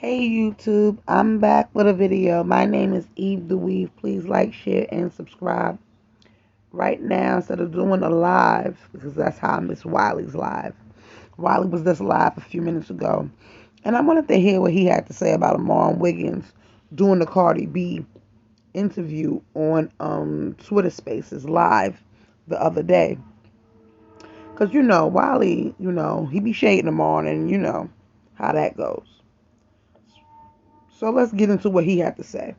Hey YouTube, I'm back with a video. My name is Eve the Weave. Please like, share, and subscribe. Right now, instead of doing a live, because that's how I miss Wiley's live. Wiley was just live a few minutes ago. And I wanted to hear what he had to say about Amon Wiggins doing the Cardi B interview on Twitter Spaces live the other day. Because, Wiley, he be shading Amon, and you know how that goes. So let's get into what he had to say.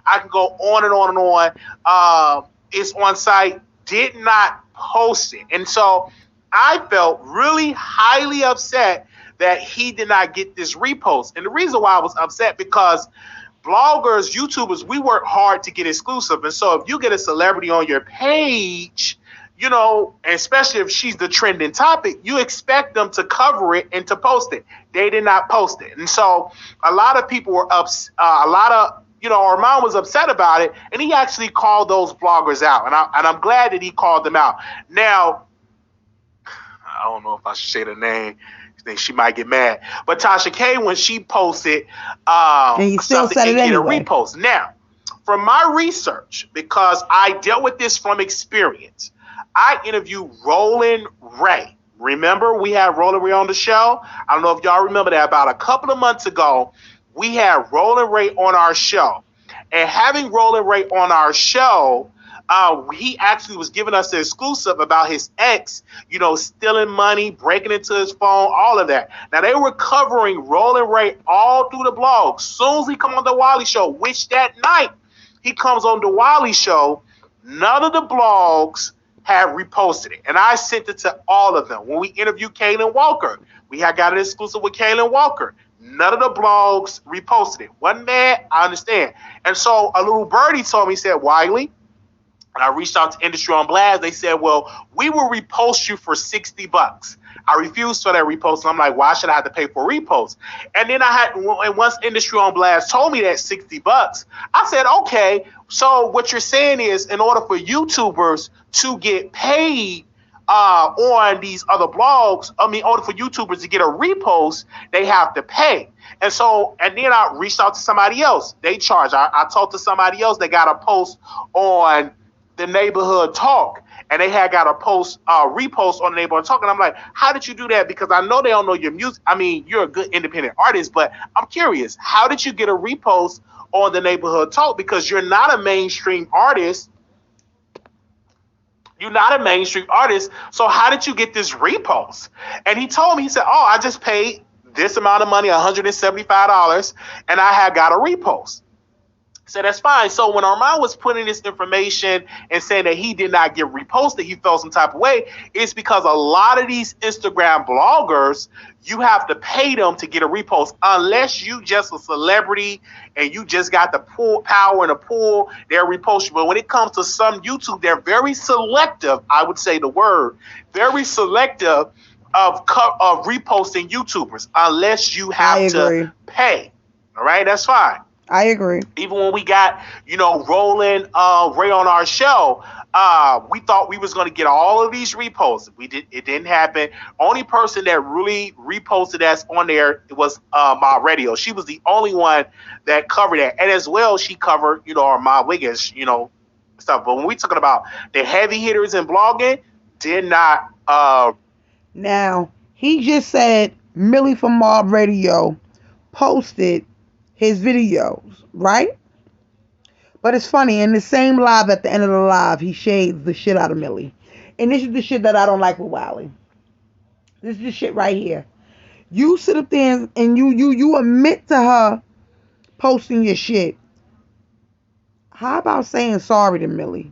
I can go on and on and on. It's on site, did not post it. And so I felt really highly upset that he did not get this repost. And the reason why I was upset because bloggers, YouTubers, we work hard to get exclusive. And so if you get a celebrity on your page, especially if she's the trending topic, you expect them to cover it and to post it. They did not post it. And so a lot of people were Armand was upset about it, and he actually called those bloggers out. And I'm glad that he called them out. Now, I don't know if I should say the name. I think she might get mad. But Tasha K, when she posted And you still something, said it and get anyway. a repost. Now, from my research, because I dealt with this from experience, I interviewed Roland Ray. Remember, we had Roland Ray on the show? I don't know if y'all remember that. About a couple of months ago, we had Roland Ray on our show. And having Roland Ray on our show, he actually was giving us the exclusive about his ex, stealing money, breaking into his phone, all of that. Now, they were covering Roland Ray all through the blog. Soon as he come on the Wiley Show, which that night he comes on the Wiley Show, none of the blogs have reposted it. And I sent it to all of them. When we interviewed Kaylin Walker, we had got an exclusive with Kaylin Walker. None of the blogs reposted it. Wasn't mad, I understand. And so a little birdie told me, he said, Wiley, and I reached out to Industry on Blast. They said, well, we will repost you for $60. I refused for that repost. And I'm like, why should I have to pay for a repost? And then and once Industry on Blast told me that $60, I said, okay, so what you're saying is in order for YouTubers to get paid on these other blogs, in order for YouTubers to get a repost, they have to pay. And then I reached out to somebody else. They charge. I talked to somebody else. They got a post on the Neighborhood Talk, and they had got a repost on the Neighborhood Talk. And I'm like, how did you do that? Because I know they don't know your music. I mean, you're a good independent artist, but I'm curious, how did you get a repost on the Neighborhood Talk? Because you're not a mainstream artist. You're not a mainstream artist. So how did you get this repost? And he told me, he said, I just paid this amount of money, $175, and I had got a repost. So that's fine. So when Armand was putting this information and saying that he did not get reposted, he felt some type of way, it's because a lot of these Instagram bloggers, you have to pay them to get a repost. Unless you just a celebrity and you just got the power in the pool, they'll repost you. But when it comes to some YouTube, they're very selective, I would say the word, very selective of reposting YouTubers unless you have to pay. All right, that's fine. I agree. Even when we got, Roland Ray on our show, we thought we was going to get all of these reposts. It didn't happen. Only person that really reposted us on there was Ma Radio. She was the only one that covered that. And as well, she covered, our Ma Wiggins, stuff. But when we talking about the heavy hitters in blogging, did not. Now, he just said Millie from Mob Radio posted his videos, right? But it's funny, in the same live, at the end of the live, he shades the shit out of Millie. And this is the shit that I don't like with Wiley. This is the shit right here. You sit up there and you admit to her posting your shit. How about saying sorry to Millie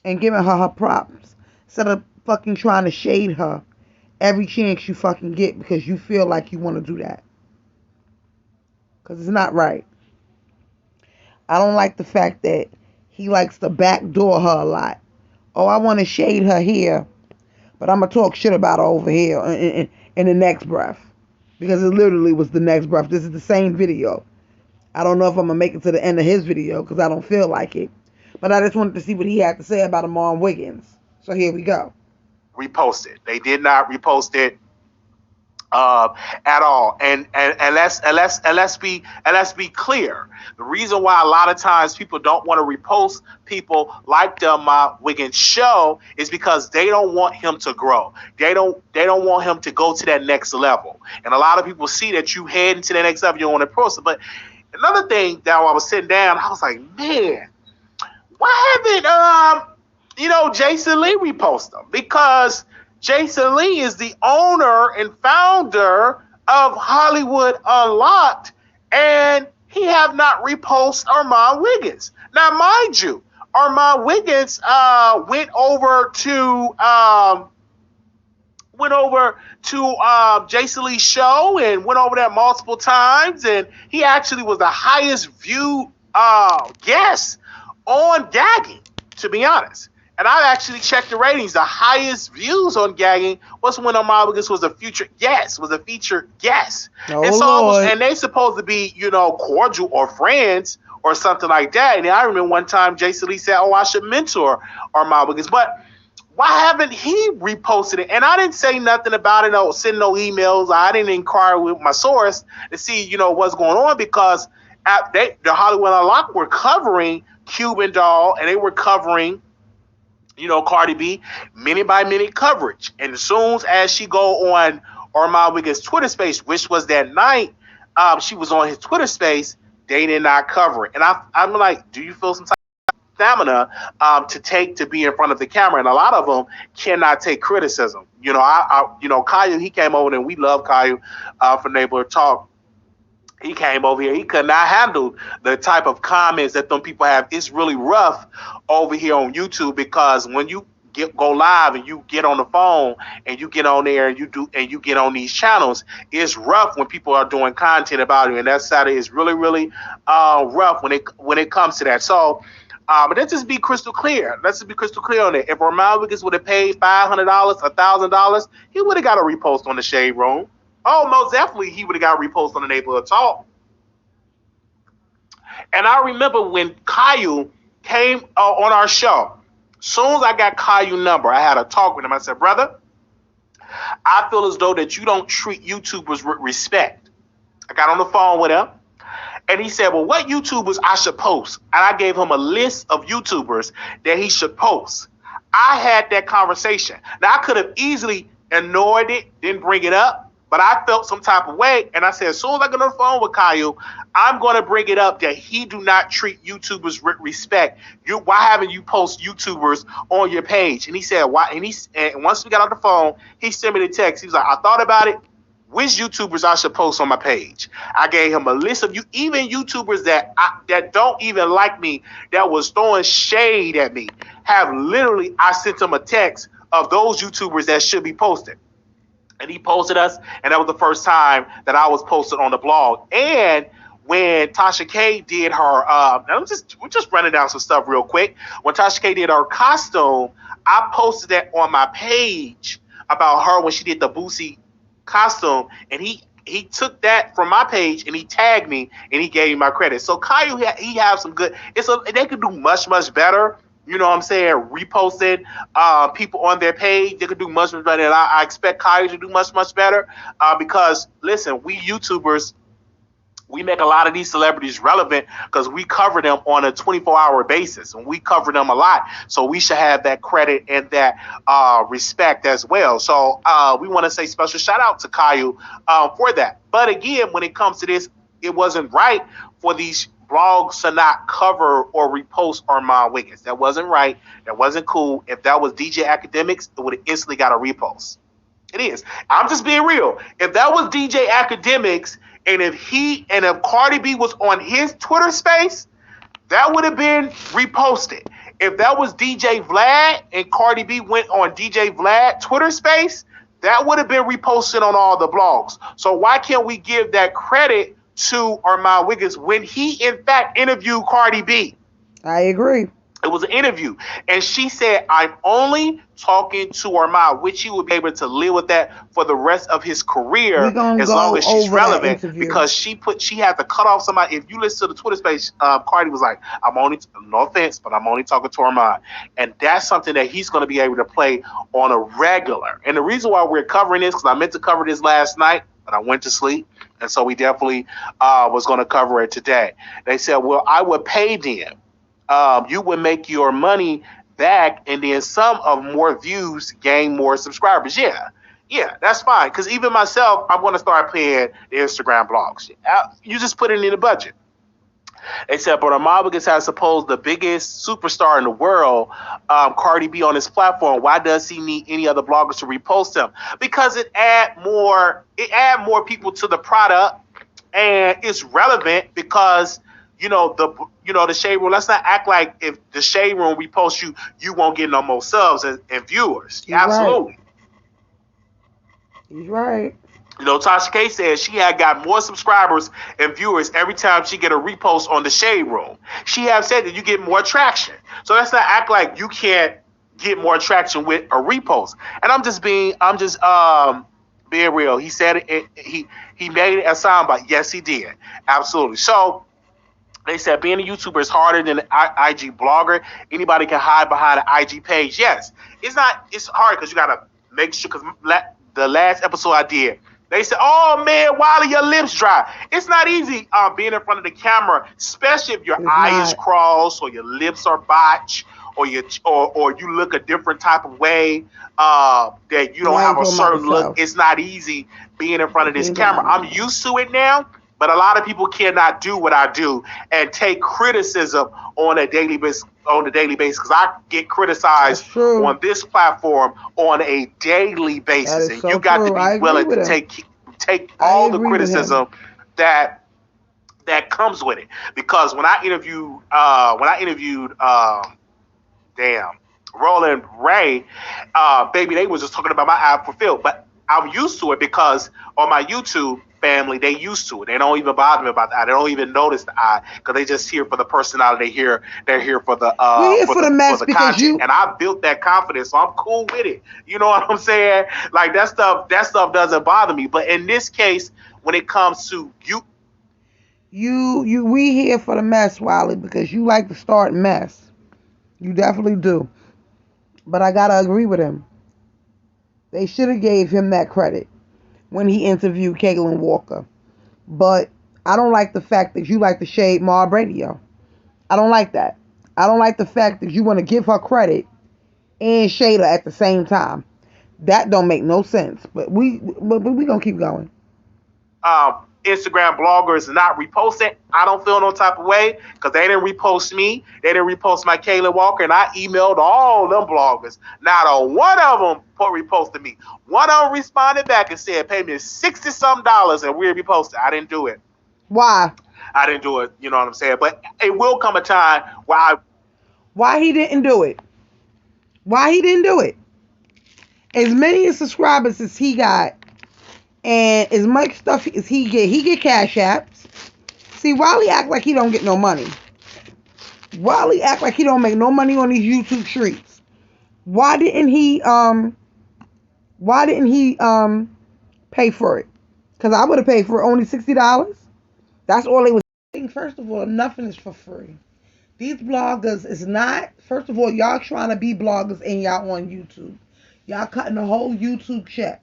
and giving her props instead of fucking trying to shade her every chance you fucking get because you feel like you want to do that? Because it's not right. I don't like the fact that he likes to backdoor her a lot. Oh, I want to shade her here, but I'm going to talk shit about her over here in the next breath. Because it literally was the next breath. This is the same video. I don't know if I'm going to make it to the end of his video because I don't feel like it. But I just wanted to see what he had to say about Amon Wiggins. So here we go. repost it. They did not repost it at all. And let's be clear. The reason why a lot of times people don't want to repost people like the Wiggins show is because they don't want him to grow. They don't want him to go to that next level. And a lot of people see that you head into the next level, you don't want to post it. But another thing that I was sitting down, I was like, man, why haven't Jason Lee repost them? Because Jason Lee is the owner and founder of Hollywood Unlocked, and he have not reposted Armand Wiggins. Now, mind you, Armand Wiggins went over to Jason Lee's show and went over there multiple times, and he actually was the highest viewed guest on Gagging, to be honest. And I actually checked the ratings. The highest views on Gagging was when Armand Wiggins was a featured guest. Oh, and Lord. and they supposed to be, cordial or friends or something like that. And I remember one time Jason Lee said, "Oh, I should mentor Armand Wiggins." But why haven't he reposted it? And I didn't say nothing about it, or send no emails. I didn't inquire with my source to see, what's going on, because the Hollywood Unlocked were covering Cuban Doll, and they were covering Cardi B, minute by minute coverage. And as soon as she go on Armand Wiggins' Twitter space, which was that night, she was on his Twitter space, they did not cover it. And I'm like, do you feel some type of stamina to be in front of the camera? And a lot of them cannot take criticism. Caillou, he came over, and we love Caillou from Neighborhood Talk. He came over here. He could not handle the type of comments that them people have. It's really rough over here on YouTube, because when you go live and you get on the phone and you get on there and you get on these channels, it's rough when people are doing content about you, and that side is really, really rough when it comes to that. So, but let's just be crystal clear. On it. If Armand Wiggins would have paid $500, $1,000, he would have got a repost on the Shade Room. Oh, most definitely, he would have got a repost on the Neighborhood Talk. And I remember when Caillou came on our show. Soon as I got Caillou's number, I had a talk with him. I said, "Brother, I feel as though that you don't treat YouTubers with respect." I got on the phone with him, and he said, "Well, what YouTubers I should post?" And I gave him a list of YouTubers that he should post. I had that conversation. Now, I could have easily ignored it, didn't bring it up, but I felt some type of way, and I said, as soon as I get on the phone with Caillou, I'm going to bring it up that he do not treat YouTubers with respect. Why haven't you post YouTubers on your page? And he said, why? And once we got on the phone, he sent me the text. He was like, "I thought about it. Which YouTubers I should post on my page?" I gave him a list of even YouTubers that don't even like me, that was throwing shade at me. I sent him a text of those YouTubers that should be posted. And he posted us, and that was the first time that I was posted on the blog. And when Tasha K did her, we're just running down some stuff real quick. When Tasha K did her costume, I posted that on my page about her when she did the Boosie costume, and he took that from my page and he tagged me and he gave me my credit. So Caillou, he have some good. They could do much, much better. You know what I'm saying? Reposted people on their page. They could do much, much better. And I expect Caillou to do much, much better because, listen, we YouTubers, we make a lot of these celebrities relevant because we cover them on a 24-hour basis, and we cover them a lot. So we should have that credit and that respect as well. So we want to say special shout out to Caillou for that. But again, when it comes to this, it wasn't right for these blogs to not cover or repost Armand Wiggins. That wasn't right. That wasn't cool. If that was DJ Academics, it would have instantly got a repost. It is. I'm just being real. If that was DJ Academics, and if Cardi B was on his Twitter space, that would have been reposted. If that was DJ Vlad and Cardi B went on DJ Vlad Twitter space, that would have been reposted on all the blogs. So why can't we give that credit to Armand Wiggins when he in fact interviewed Cardi B? I agree. It was an interview, and she said, "I'm only talking to Armand," which he would be able to live with that for the rest of his We're career gonna as long go as she's over that relevant. interview. Because she had to cut off somebody. If you listen to the Twitter space, Cardi was like, "I'm only, no offense, but I'm only talking to Armand," and that's something that he's going to be able to play on a regular. And the reason why we're covering this, because I meant to cover this last night, but I went to sleep. And so we definitely was going to cover it today. They said, "Well, I would pay them. You would make your money back, and then some of more views gain more subscribers." Yeah, yeah, that's fine. Because even myself, I'm going to start paying the Instagram blogs. You just put it in the budget. They said, but Amabigas has supposed the biggest superstar in the world, Cardi B, on his platform. Why does he need any other bloggers to repost him? Because it add more people to the product, and it's relevant because the shade room. Let's not act like if the shade room reposts you, you won't get no more subs and viewers. He's Absolutely. right. He's right. Tasha K said she had got more subscribers and viewers every time she get a repost on the Shade Room. She have said that you get more traction. So let's not act like you can't get more traction with a repost. And I'm just being real. He said he made it a soundbite. Yes, he did. Absolutely. So they said being a YouTuber is harder than an IG blogger. Anybody can hide behind an IG page. Yes, it's not. It's hard because you gotta make sure. Because the last episode I did, they said, "Oh man, Wiley, your lips dry." It's not easy being in front of the camera, especially if your eye is crossed or your lips are botched or you look a different type of way that you don't have a certain look. It's not easy being in front of this camera. I'm used to it now. But a lot of people cannot do what I do and take criticism on a daily basis. Because I get criticized on this platform on a daily basis, and you got to be willing to take all the criticism that comes with it. Because when I interviewed Roland Ray, baby, they was just talking about my eye for Phil, but I'm used to it because on my YouTube family, they used to it. They don't even bother me about the eye. They don't even notice the eye because they just here for the personality. They're here for the content. And I built that confidence, so I'm cool with it. You know what I'm saying? Like that stuff doesn't bother me. But in this case, when it comes to we here for the mess, Wiley, because you like to start mess. You definitely do. But I gotta agree with him. They should have gave him that credit when he interviewed Caitlin Walker. But I don't like the fact that you like to shade Mob Radio. I don't like that. I don't like the fact that you want to give her credit and shade her at the same time. That don't make no sense. But we gonna keep going. Instagram bloggers not reposting, I don't feel no type of way because they didn't repost me. They didn't repost my Kayla Walker, and I emailed all them bloggers. Not a one of them reposted me. One of them responded back and said, "Pay me $60-some and we'll repost it." I didn't do it. Why? I didn't do it. You know what I'm saying? But it will come a time where Why he didn't do it? Why he didn't do it? As many subscribers as he got, and as much stuff as he get cash apps. See, Wiley act like he don't get no money. Wiley act like he don't make no money on these YouTube streets. Why didn't he pay for it? Because I would have paid for it, only $60. That's all they was. First of all, nothing is for free. These bloggers is not. First of all, y'all trying to be bloggers and y'all on YouTube. Y'all cutting the whole YouTube check.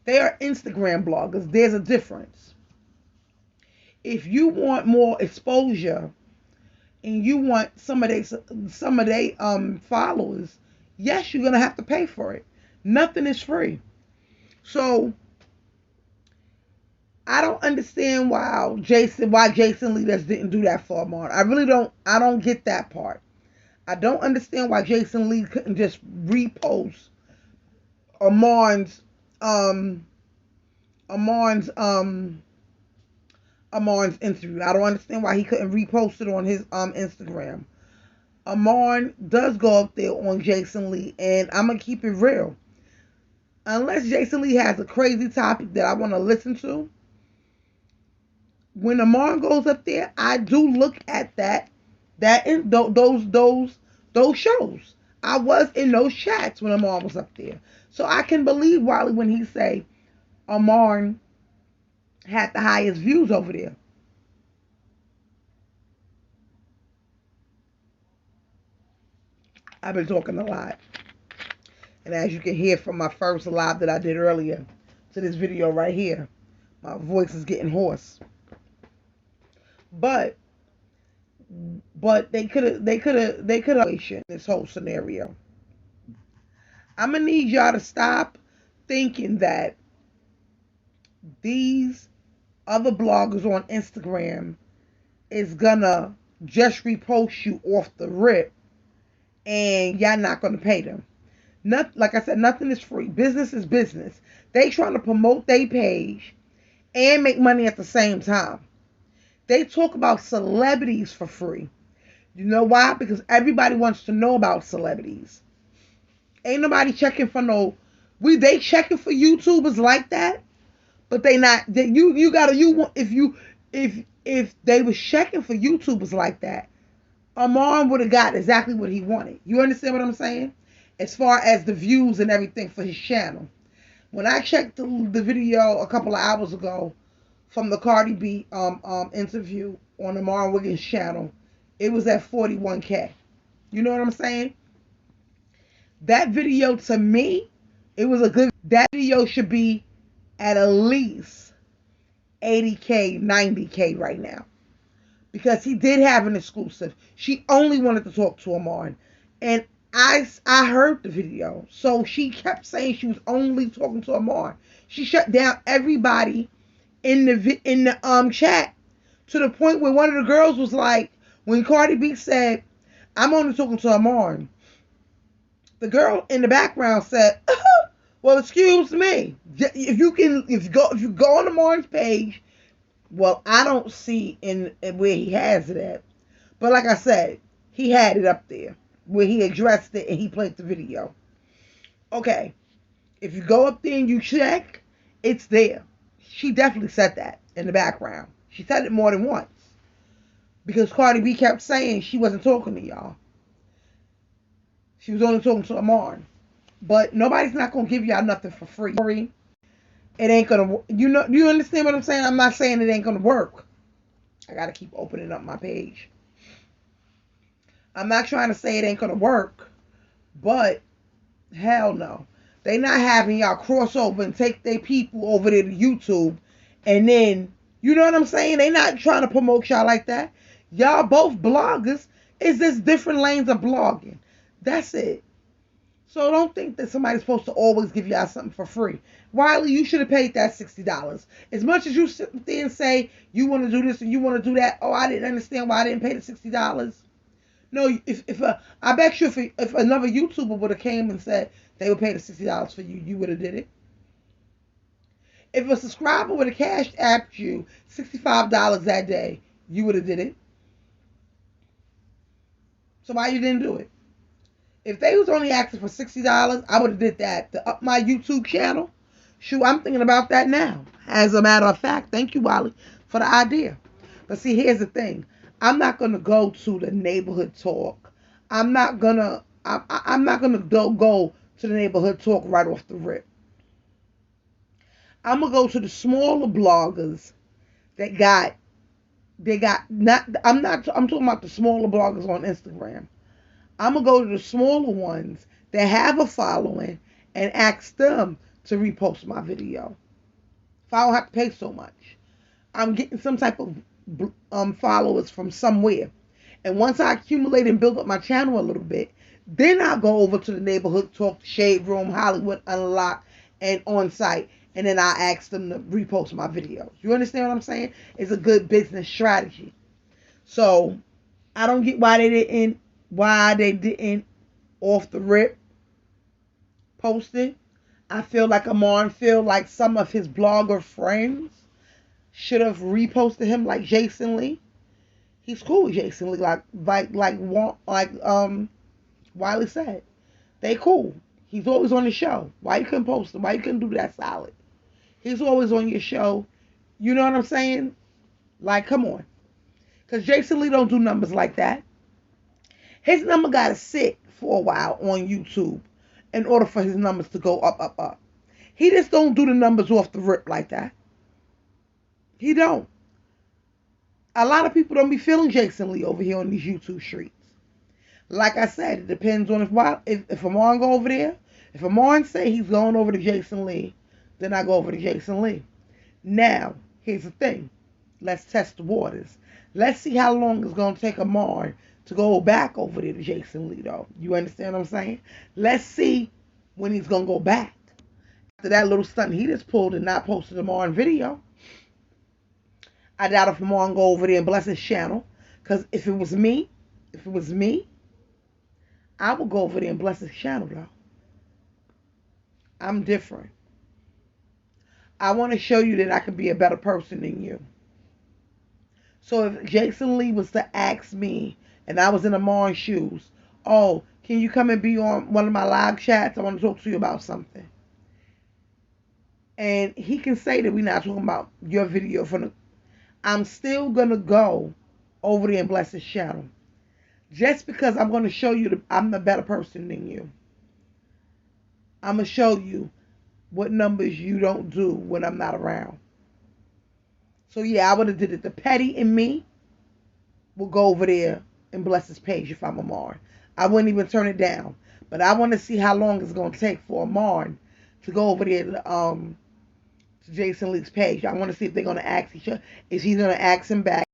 They are Instagram bloggers. There's a difference. If you want more exposure and you want some of they followers, yes, you're gonna have to pay for it. Nothing is free. So I don't understand why Jason Lee just didn't do that for Amon. I really don't. I don't get that part. I don't understand why Jason Lee couldn't just repost Amon's interview. I don't understand why he couldn't repost it on his Instagram. Amon does go up there on Jason Lee, and I'm gonna keep it real. Unless Jason Lee has a crazy topic that I want to listen to, when Amon goes up there, I do look at those those shows. I was in those chats when Amar was up there. So I can believe Wiley when he say Amar had the highest views over there. I've been talking a lot. And as you can hear from my first live that I did earlier to this video right here, my voice is getting hoarse. But they could have this whole scenario. I'm gonna need y'all to stop thinking that these other bloggers on Instagram is gonna just repost you off the rip and y'all not gonna pay them. Not, like I said, nothing is free. Business is business. They trying to promote their page and make money at the same time. They talk about celebrities for free. You know why? Because everybody wants to know about celebrities. Ain't nobody checking for no. They checking for YouTubers like that, but they not. You gotta if they was checking for YouTubers like that, Amar would have got exactly what he wanted. You understand what I'm saying? As far as the views and everything for his channel. When I checked the video a couple of hours ago from the Cardi B interview on Amar Wiggins' channel, it was at 41K. You know what I'm saying? That video to me, it was a good. That video should be at least 80K, 90K right now. Because he did have an exclusive. She only wanted to talk to Amar. And I heard the video. So she kept saying she was only talking to Amar. She shut down everybody in the chat to the point where one of the girls was like, when Cardi B said, "I'm only talking to Amar," the girl in the background said, "Well, excuse me. If you go on Amar's page, well, I don't see in where he has it at, but like I said, he had it up there where he addressed it and he played the video. Okay, if you go up there and you check, it's there. She definitely said that in the background. She said it more than once because Cardi B kept saying she wasn't talking to y'all. She was only talking to Amar. But nobody's not gonna give y'all nothing for free. It ain't gonna. You understand what I'm saying? I'm not saying it ain't gonna work. I gotta keep opening up my page. I'm not trying to say it ain't gonna work, but hell no. They not having y'all cross over and take their people over there to YouTube, and then you know what I'm saying? They not trying to promote y'all like that. Y'all both bloggers. It's just different lanes of blogging. That's it. So don't think that somebody's supposed to always give y'all something for free. Wiley, you should have paid that $60. As much as you sit there and say you want to do this and you want to do that, oh, I didn't understand why I didn't pay the $60. No, I bet you if another YouTuber would have came and said they would pay the $60 for you, you would have did it. If a subscriber would have cashed apped you $65 that day, you would have did it. So why you didn't do it? If they was only asking for $60, I would have did that to up my YouTube channel. Shoot, I'm thinking about that now. As a matter of fact, thank you, Wiley, for the idea. But see, here's the thing. I'm not gonna go to the neighborhood talk. I'm not gonna go to the neighborhood talk right off the rip. I'm gonna go to the smaller bloggers that got I'm talking about the smaller bloggers on Instagram. I'm going to go to the smaller ones that have a following and ask them to repost my video. If I don't have to pay so much. I'm getting some type of followers from somewhere. And once I accumulate and build up my channel a little bit, then I'll go over to the neighborhood talk, Shade Room, Hollywood Unlocked, and On Site. And then I ask them to repost my videos. You understand what I'm saying? It's a good business strategy. So I don't get why they didn't off the rip post it. I feel like some of his blogger friends should have reposted him, like Jason Lee. He's cool with Jason Lee, like Wiley said. They cool. He's always on the show. Why you couldn't post him? Why you couldn't do that solid? He's always on your show. You know what I'm saying? Like, come on. Because Jason Lee don't do numbers like that. His number got to sit for a while on YouTube in order for his numbers to go up, up, up. He just don't do the numbers off the rip like that. He don't. A lot of people don't be feeling Jason Lee over here on these YouTube streets. Like I said, it depends on if Amon go over there. If Amon say he's going over to Jason Lee, then I go over to Jason Lee. Now, here's the thing. Let's test the waters. Let's see how long it's going to take Amon to go back over there to Jason Lee, though. You understand what I'm saying? Let's see when he's going to go back. After that little stunt he just pulled and not posted Amon video. I doubt if Amon go over there and bless his channel. Because if it was me, I would go over there and bless his channel, though. I'm different. I want to show you that I can be a better person than you. So if Jason Lee was to ask me, and I was in Amon's shoes, oh, can you come and be on one of my live chats? I want to talk to you about something. And he can say that we're not talking about your video from the... I'm still going to go over there and bless his channel. Just because I'm going to show you that I'm the better person than you. I'm going to show you what numbers you don't do when I'm not around. So yeah, I would have did it. The petty in me will go over there and bless his page if I'm Amar. I wouldn't even turn it down. But I want to see how long it's going to take for Amar to go over there to Jason Lee's page. I want to see if they're going to ask each other. Is he going to ask him back?